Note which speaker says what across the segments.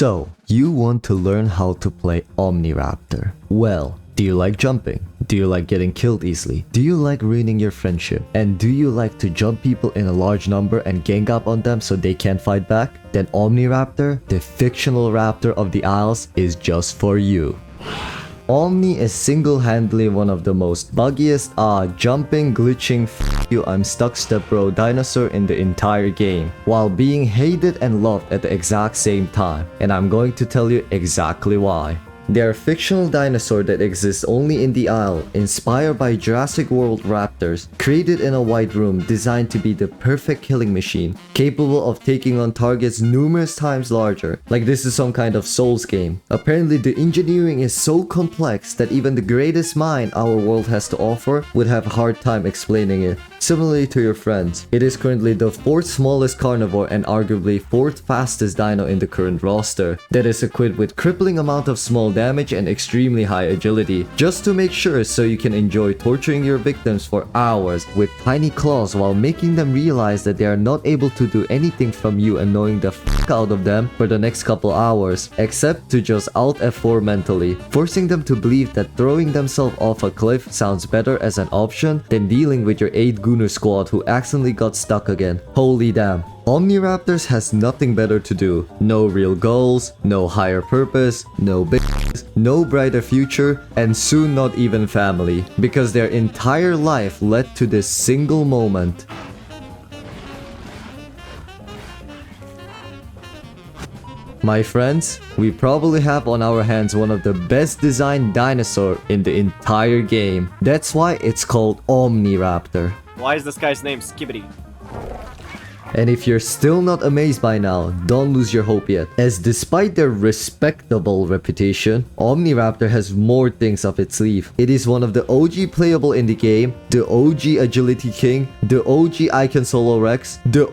Speaker 1: So, you want to learn how to play Omniraptor. Well, do you like jumping? Do you like getting killed easily? Do you like ruining your friendship? And do you like to jump people in a large number and gang up on them so they can't fight back? Then Omniraptor, the fictional raptor of the Isles, is just for you. Omni is single-handedly one of the most buggiest, jumping, glitching, you I'm stuck step bro dinosaur in the entire game, while being hated and loved at the exact same time, and I'm going to tell you exactly why. They are a fictional dinosaur that exists only in the Isle, inspired by Jurassic World raptors, created in a white room designed to be the perfect killing machine, capable of taking on targets numerous times larger, like this is some kind of Souls game. Apparently the engineering is so complex that even the greatest mind our world has to offer would have a hard time explaining it. Similarly to your friends, it is currently the 4th smallest carnivore and arguably 4th fastest dino in the current roster, that is equipped with crippling amount of small damage and extremely high agility, just to make sure so you can enjoy torturing your victims for hours with tiny claws while making them realize that they are not able to do anything from you, annoying the fuck out of them for the next couple hours, except to just out F4 mentally, forcing them to believe that throwing themselves off a cliff sounds better as an option than dealing with your 8 Gooner squad who accidentally got stuck again. Holy damn. Omniraptors has nothing better to do. No real goals, no higher purpose, no business, no brighter future, and soon not even family, because their entire life led to this single moment. My friends, we probably have on our hands one of the best designed dinosaur in the entire game. That's why it's called Omniraptor.
Speaker 2: Why is this guy's name Skibbity?
Speaker 1: And if you're still not amazed by now, don't lose your hope yet, as despite their respectable reputation, Omniraptor has more things up its sleeve. It is one of the OG playable in the game, the OG agility king, the OG icon solo Rex, the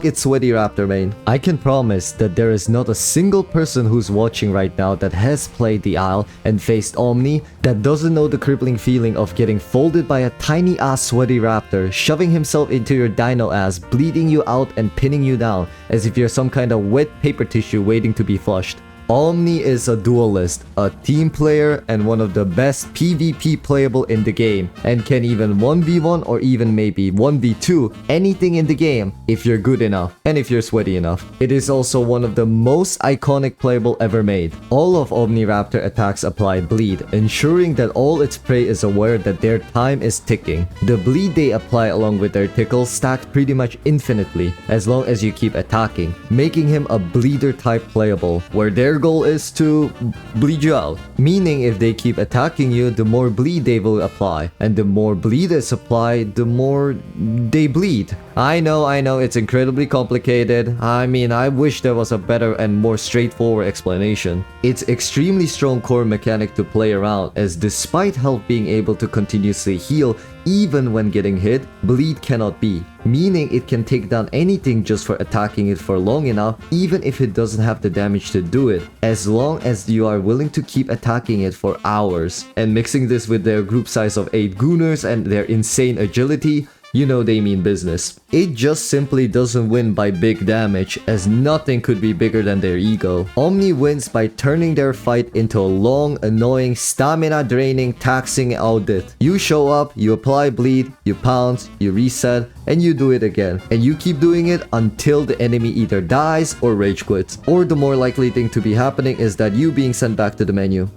Speaker 1: it's sweaty raptor main. I can promise that there is not a single person who's watching right now that has played the Isle and faced Omni that doesn't know the crippling feeling of getting folded by a tiny ass sweaty raptor, shoving himself into your dino ass, bleeding you out and pinning you down as if you're some kind of wet paper tissue waiting to be flushed. Omni is a duelist, a team player, and one of the best PvP playable in the game, and can even 1v1 or even maybe 1v2 anything in the game if you're good enough and if you're sweaty enough. It is also one of the most iconic playable ever made. All of Omniraptor attacks apply bleed, ensuring that all its prey is aware that their time is ticking. The bleed they apply along with their tickle stacks pretty much infinitely as long as you keep attacking, making him a bleeder type playable, where their goal is to bleed you out. Meaning if they keep attacking you, the more bleed they will apply. And the more bleed is applied, the more they bleed. I know, it's incredibly complicated. I mean, I wish there was a better and more straightforward explanation. It's extremely strong core mechanic to play around, as despite health being able to continuously heal even when getting hit, bleed cannot be. Meaning it can take down anything just for attacking it for long enough, even if it doesn't have the damage to do it, as long as you are willing to keep attacking it for hours. And mixing this with their group size of 8 Gooners and their insane agility, you know they mean business. It just simply doesn't win by big damage, as nothing could be bigger than their ego. Omni wins by turning their fight into a long, annoying, stamina draining, taxing audit. You show up, you apply bleed, you pounce, you reset, and you do it again. And you keep doing it until the enemy either dies or rage quits. Or the more likely thing to be happening is that you being sent back to the menu.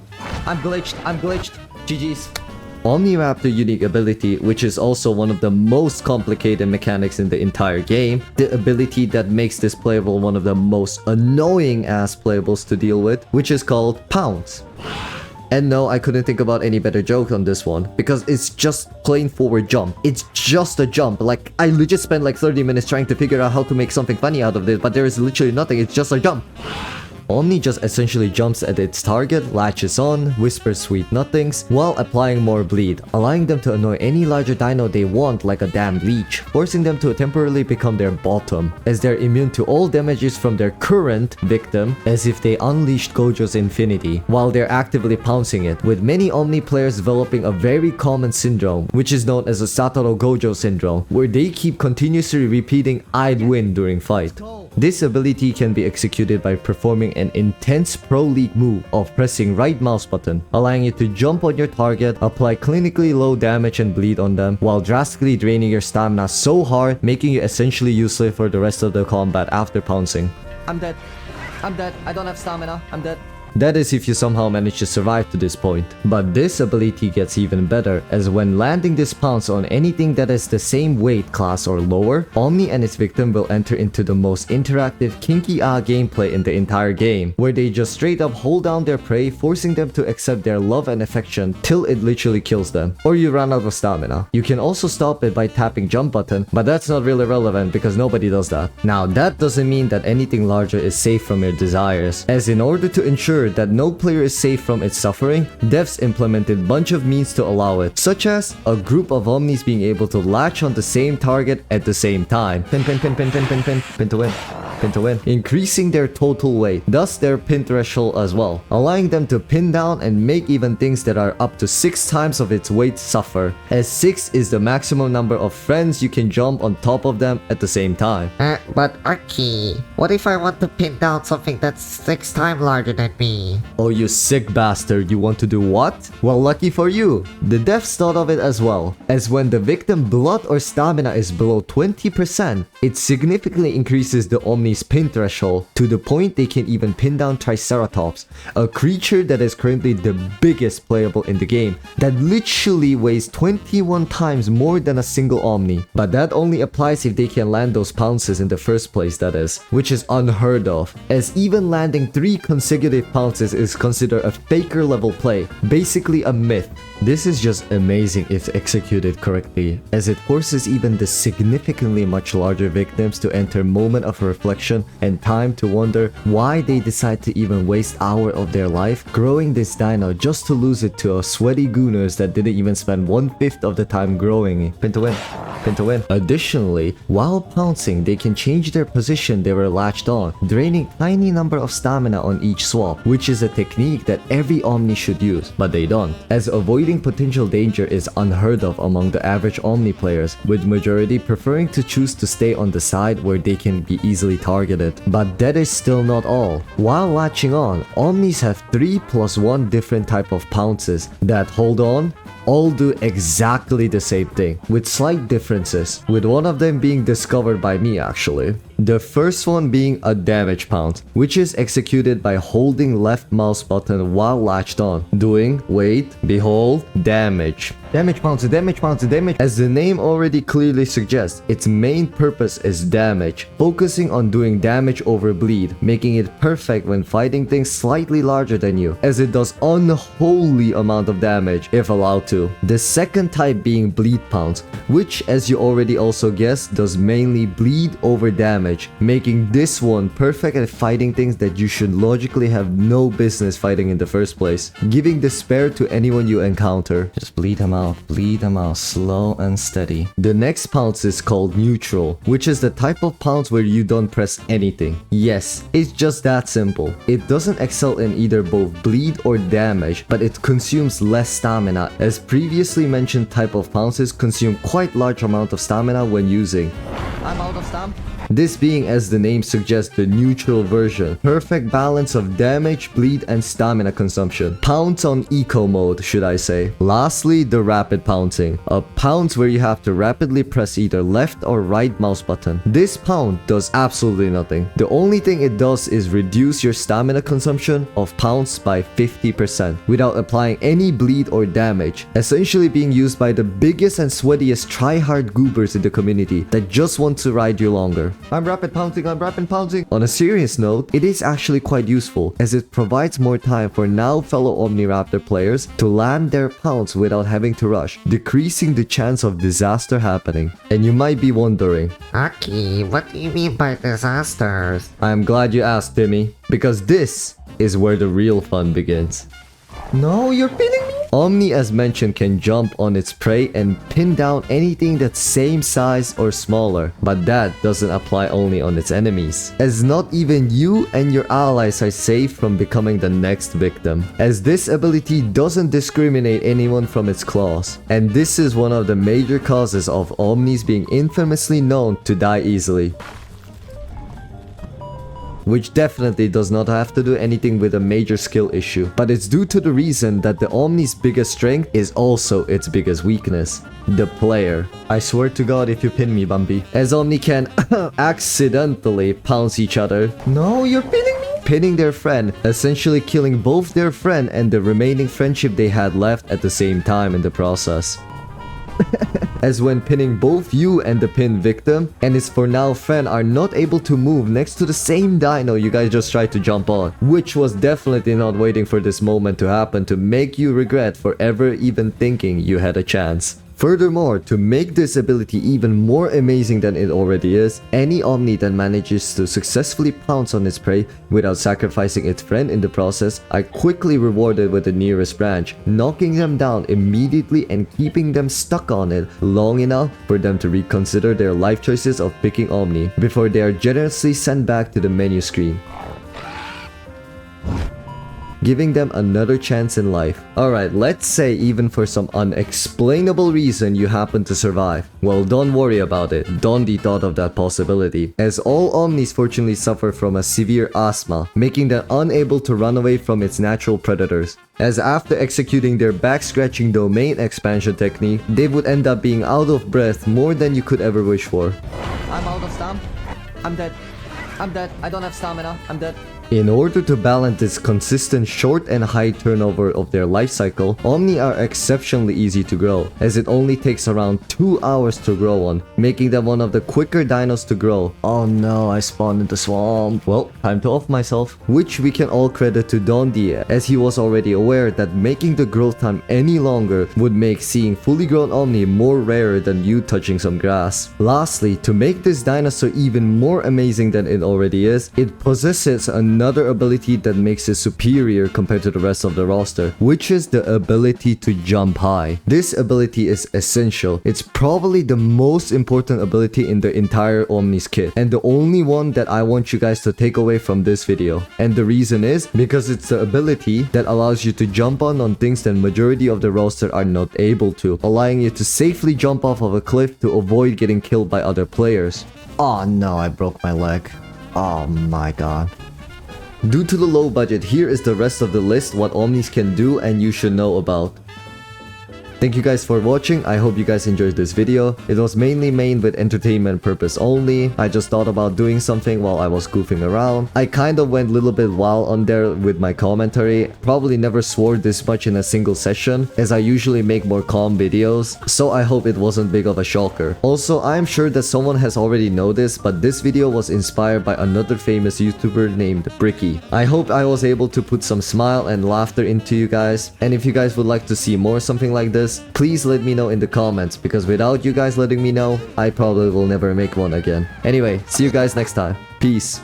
Speaker 1: I'm glitched, GG's. Omniraptor unique ability, which is also one of the most complicated mechanics in the entire game, the ability that makes this playable one of the most annoying ass playables to deal with, which is called Pounce. And no, I couldn't think about any better joke on this one, because it's just plain forward jump. It's just a jump. Like, I legit spent like 30 minutes trying to figure out how to make something funny out of this, but there is literally nothing, it's just a jump. Omni just essentially jumps at its target, latches on, whispers sweet nothings, while applying more bleed, allowing them to annoy any larger dino they want like a damn leech, forcing them to temporarily become their bottom, as they're immune to all damages from their current victim, as if they unleashed Gojo's infinity, while they're actively pouncing it, with many Omni players developing a very common syndrome, which is known as the Satoru Gojo syndrome, where they keep continuously repeating "I'd win" during fight. This ability can be executed by performing an intense Pro League move of pressing right mouse button, allowing you to jump on your target, apply clinically low damage and bleed on them, while drastically draining your stamina so hard, making you essentially useless for the rest of the combat after pouncing. I'm dead. I'm dead. I don't have stamina. I'm dead. That is if you somehow manage to survive to this point. But this ability gets even better, as when landing this pounce on anything that is the same weight class or lower, Omni and its victim will enter into the most interactive kinky gameplay in the entire game, where they just straight up hold down their prey, forcing them to accept their love and affection till it literally kills them, or you run out of stamina. You can also stop it by tapping jump button, but that's not really relevant because nobody does that. Now that doesn't mean that anything larger is safe from your desires, as in order to ensure that no player is safe from its suffering, devs implemented bunch of means to allow it, such as a group of Omnis being able to latch on the same target at the same time. Pin to win. Pin to win, increasing their total weight, thus their pin threshold as well, allowing them to pin down and make even things that are up to 6 times of its weight suffer, as 6 is the maximum number of friends you can jump on top of them at the same time.
Speaker 3: But Arky, what if I want to pin down something that's 6 times larger than me?
Speaker 1: Oh, you sick bastard, you want to do what? Well, lucky for you, the devs thought of it as well, as when the victim blood or stamina is below 20%, it significantly increases the Omni's pin threshold to the point they can even pin down Triceratops, a creature that is currently the biggest playable in the game, that literally weighs 21 times more than a single Omni. But that only applies if they can land those pounces in the first place, that is, which is unheard of, as even landing 3 consecutive pounces is considered a faker level play, basically a myth. This is just amazing if executed correctly, as it forces even the significantly much larger victims to enter moment of reflection and time to wonder why they decide to even waste hours of their life growing this dino just to lose it to a sweaty gooners that didn't even spend 1/5 of the time growing it. Pin to win. Pin to win. Additionally, while pouncing, they can change their position they were latched on, draining tiny number of stamina on each swap, which is a technique that every Omni should use, but they don't, as avoiding potential danger is unheard of among the average Omni players, with majority preferring to choose to stay on the side where they can be easily targeted. But that is still not all. While latching on, Omnis have 3+1 different type of pounces that, hold on, all do exactly the same thing, with slight differences, with one of them being discovered by me actually. The first one being a damage pounce, which is executed by holding left mouse button while latched on, doing, wait, behold, damage. Damage pounce, damage pounce, damage. As the name already clearly suggests, its main purpose is damage, focusing on doing damage over bleed, making it perfect when fighting things slightly larger than you, as it does unholy amount of damage if allowed to. The second type being bleed pounce, which as you already also guessed, does mainly bleed over damage, making this one perfect at fighting things that you should logically have no business fighting in the first place, giving despair to anyone you encounter. Just bleed them out, slow and steady. The next pounce is called neutral, which is the type of pounce where you don't press anything. Yes, it's just that simple. It doesn't excel in either both bleed or damage, but it consumes less stamina, as previously mentioned type of pounces consume quite large amount of stamina when using. I'm out of stamina. This being, as the name suggests, the neutral version. Perfect balance of damage, bleed, and stamina consumption. Pounce on eco mode, should I say. Lastly, the rapid pouncing. A pounce where you have to rapidly press either left or right mouse button. This pounce does absolutely nothing. The only thing it does is reduce your stamina consumption of pounce by 50% without applying any bleed or damage, essentially being used by the biggest and sweatiest try-hard goobers in the community that just want to ride you longer. I'm rapid pouncing. On a serious note, it is actually quite useful, as it provides more time for now fellow Omniraptor players to land their pounce without having to rush, decreasing the chance of disaster happening. And you might be wondering,
Speaker 3: Aki, what do you mean by disasters?
Speaker 1: I'm glad you asked, Timmy, because this is where the real fun begins. No, you're pinning me? Omni, as mentioned, can jump on its prey and pin down anything that's same size or smaller, but that doesn't apply only on its enemies, as not even you and your allies are safe from becoming the next victim, as this ability doesn't discriminate anyone from its claws, and this is one of the major causes of Omnis being infamously known to die easily. which definitely does not have to do anything with a major skill issue, but it's due to the reason that the Omni's biggest strength is also its biggest weakness: the player. I swear to God if you pin me, Bumpy. As Omni can accidentally pounce each other. No, you're pinning me! Pinning their friend, essentially killing both their friend and the remaining friendship they had left at the same time in the process. As when pinning both you and the pinned victim and his for now friend are not able to move next to the same dino you guys just tried to jump on, which was definitely not waiting for this moment to happen to make you regret for ever even thinking you had a chance. Furthermore, to make this ability even more amazing than it already is, any Omni that manages to successfully pounce on its prey without sacrificing its friend in the process are quickly rewarded with the nearest branch, knocking them down immediately and keeping them stuck on it long enough for them to reconsider their life choices of picking Omni before they are generously sent back to the menu screen, giving them another chance in life. Alright, let's say even for some unexplainable reason you happen to survive. Well, don't worry about it. Dondi thought of that possibility, as all Omnis fortunately suffer from a severe asthma, making them unable to run away from its natural predators. As after executing their back-scratching domain expansion technique, they would end up being out of breath more than you could ever wish for.
Speaker 4: I'm out of stam. I'm dead. I'm dead. I don't have stamina. I'm dead.
Speaker 1: In order to balance this consistent short and high turnover of their life cycle, Omni are exceptionally easy to grow, as it only takes around 2 hours to grow on, making them one of the quicker dinos to grow. Oh no, I spawned in the swamp. Well, time to off myself. Which we can all credit to Dondi, as he was already aware that making the growth time any longer would make seeing fully grown Omni more rarer than you touching some grass. Lastly, to make this dinosaur even more amazing than it already is, it possesses another ability that makes it superior compared to the rest of the roster, which is the ability to jump high. This ability is essential. It's probably the most important ability in the entire Omni's kit, and the only one that I want you guys to take away from this video. And the reason is because it's the ability that allows you to jump on things that majority of the roster are not able to, allowing you to safely jump off of a cliff to avoid getting killed by other players. Oh no, I broke my leg. Oh my god. Due to the low budget, here is the rest of the list what Omnis can do and you should know about. Thank you guys for watching. I hope you guys enjoyed this video. It was mainly made with entertainment purpose only. I just thought about doing something while I was goofing around. I kind of went a little bit wild on there with my commentary. Probably never swore this much in a single session, as I usually make more calm videos. So I hope it wasn't big of a shocker. Also, I'm sure that someone has already noticed, but this video was inspired by another famous YouTuber named Bricky. I hope I was able to put some smile and laughter into you guys. And if you guys would like to see more something like this, please let me know in the comments, because without you guys letting me know, I probably will never make one again. Anyway, see you guys next time. Peace.